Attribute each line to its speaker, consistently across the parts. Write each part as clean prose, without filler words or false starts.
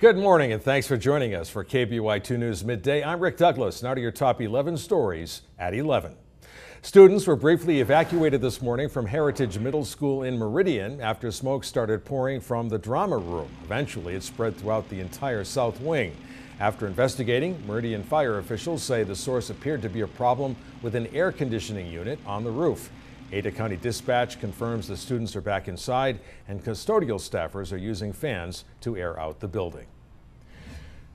Speaker 1: Good morning and thanks for joining us for KBY2 News Midday. I'm Rick Douglas. Now to your top 11 stories at 11. Students were briefly evacuated this morning from Heritage Middle School in Meridian after smoke started pouring from the drama room. Eventually, it spread throughout the entire south wing. After investigating, Meridian fire officials say the source appeared to be a problem with an air conditioning unit on the roof. Ada County Dispatch confirms the students are back inside and custodial staffers are using fans to air out the building.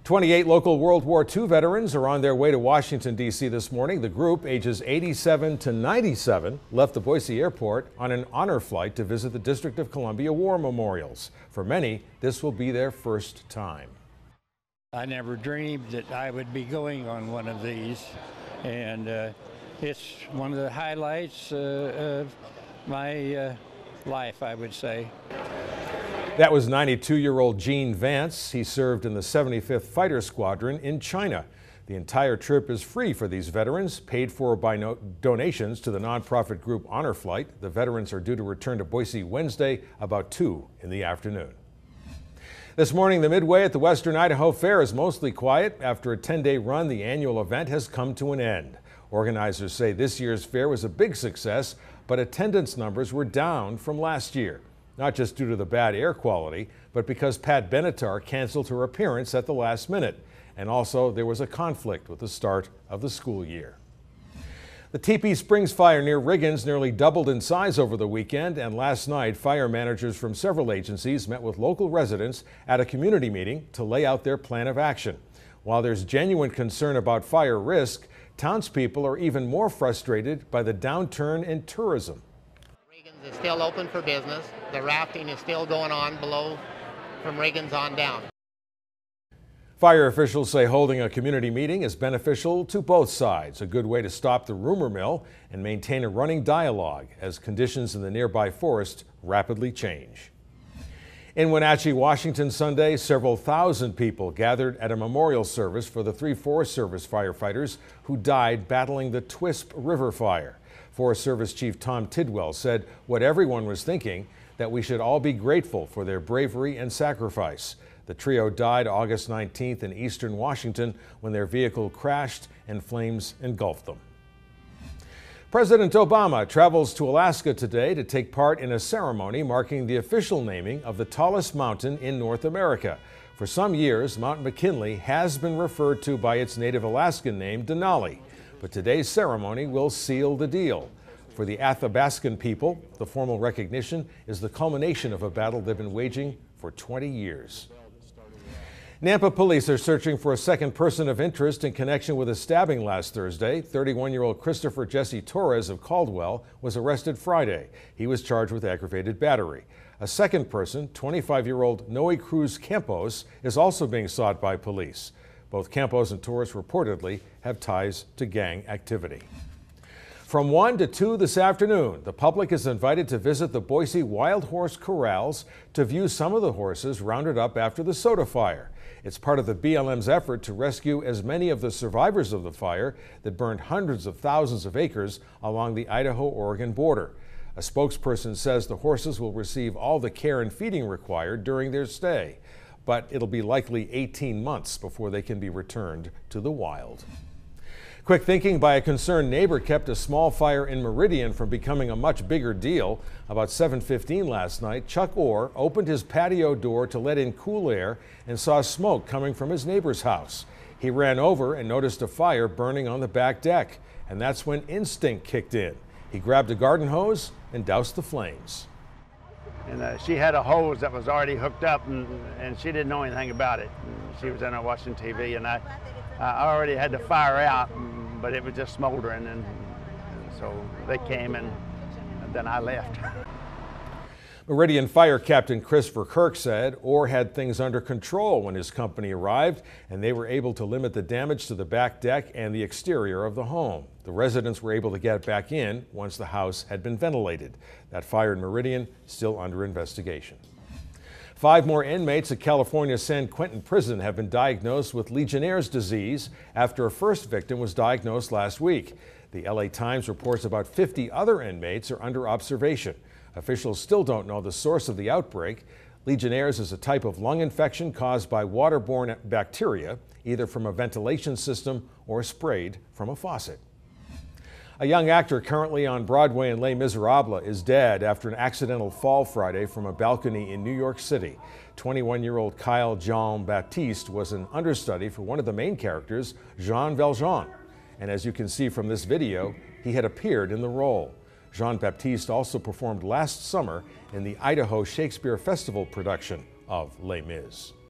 Speaker 1: 28 local World War II veterans are on their way to Washington, D.C. this morning. The group, ages 87 to 97, left the Boise airport on an honor flight to visit the District of Columbia War Memorials. For many, this will be their first time.
Speaker 2: I never dreamed that I would be going on one of these, and it's one of the highlights of my life, I would say.
Speaker 1: That was 92-year-old Gene Vance. He served in the 75th Fighter Squadron in China. The entire trip is free for these veterans, paid for by donations to the nonprofit group Honor Flight. The veterans are due to return to Boise Wednesday about 2 in the afternoon. This morning, the Midway at the Western Idaho Fair is mostly quiet. After a 10-day run, the annual event has come to an end. Organizers say this year's fair was a big success, but attendance numbers were down from last year. Not just due to the bad air quality, but because Pat Benatar canceled her appearance at the last minute. And also, there was a conflict with the start of the school year. The TP Springs fire near Riggins nearly doubled in size over the weekend, and last night, fire managers from several agencies met with local residents at a community meeting to lay out their plan of action. While there's genuine concern about fire risk, townspeople are even more frustrated by the downturn in tourism.
Speaker 3: Riggins is still open for business. The rafting is still going on below from Riggins on down.
Speaker 1: Fire officials say holding a community meeting is beneficial to both sides, a good way to stop the rumor mill and maintain a running dialogue as conditions in the nearby forest rapidly change. In Wenatchee, Washington Sunday, several thousand people gathered at a memorial service for the 3 Forest Service firefighters who died battling the Twisp River fire. Forest Service Chief Tom Tidwell said what everyone was thinking, that we should all be grateful for their bravery and sacrifice. The trio died August 19th in eastern Washington when their vehicle crashed and flames engulfed them. President Obama travels to Alaska today to take part in a ceremony marking the official naming of the tallest mountain in North America. For some years, Mount McKinley has been referred to by its native Alaskan name, Denali. But today's ceremony will seal the deal. For the Athabascan people, the formal recognition is the culmination of a battle they've been waging for 20 years. Nampa police are searching for a second person of interest in connection with a stabbing last Thursday. 31-year-old Christopher Jesse Torres of Caldwell was arrested Friday. He was charged with aggravated battery. A second person, 25-year-old Noe Cruz Campos, is also being sought by police. Both Campos and Torres reportedly have ties to gang activity. From 1 to 2 this afternoon, the public is invited to visit the Boise Wild Horse Corrals to view some of the horses rounded up after the soda fire. It's part of the BLM's effort to rescue as many of the survivors of the fire that burned hundreds of thousands of acres along the Idaho-Oregon border. A spokesperson says the horses will receive all the care and feeding required during their stay, but it'll be likely 18 months before they can be returned to the wild. Quick thinking by a concerned neighbor kept a small fire in Meridian from becoming a much bigger deal. About 7:15 last night, Chuck Orr opened his patio door to let in cool air and saw smoke coming from his neighbor's house. He ran over and noticed a fire burning on the back deck, and that's when instinct kicked in. He grabbed a garden hose and doused the flames.
Speaker 4: And she had a hose that was already hooked up, and she didn't know anything about it. And she was in there watching TV, and I already had the fire out, but it was just smoldering, and so they came, and then I left.
Speaker 1: Meridian Fire Captain Christopher Kirk said Orr had things under control when his company arrived, and they were able to limit the damage to the back deck and the exterior of the home. The residents were able to get back in once the house had been ventilated. That fire in Meridian still under investigation. 5 more inmates at California's San Quentin prison have been diagnosed with Legionnaire's disease after a first victim was diagnosed last week. The LA Times reports about 50 other inmates are under observation. Officials still don't know the source of the outbreak. Legionnaires is a type of lung infection caused by waterborne bacteria, either from a ventilation system or sprayed from a faucet. A young actor currently on Broadway in Les Miserables is dead after an accidental fall Friday from a balcony in New York City. 21-year-old Kyle Jean-Baptiste was an understudy for one of the main characters, Jean Valjean. And as you can see from this video, he had appeared in the role. Jean-Baptiste also performed last summer in the Idaho Shakespeare Festival production of Les Mis.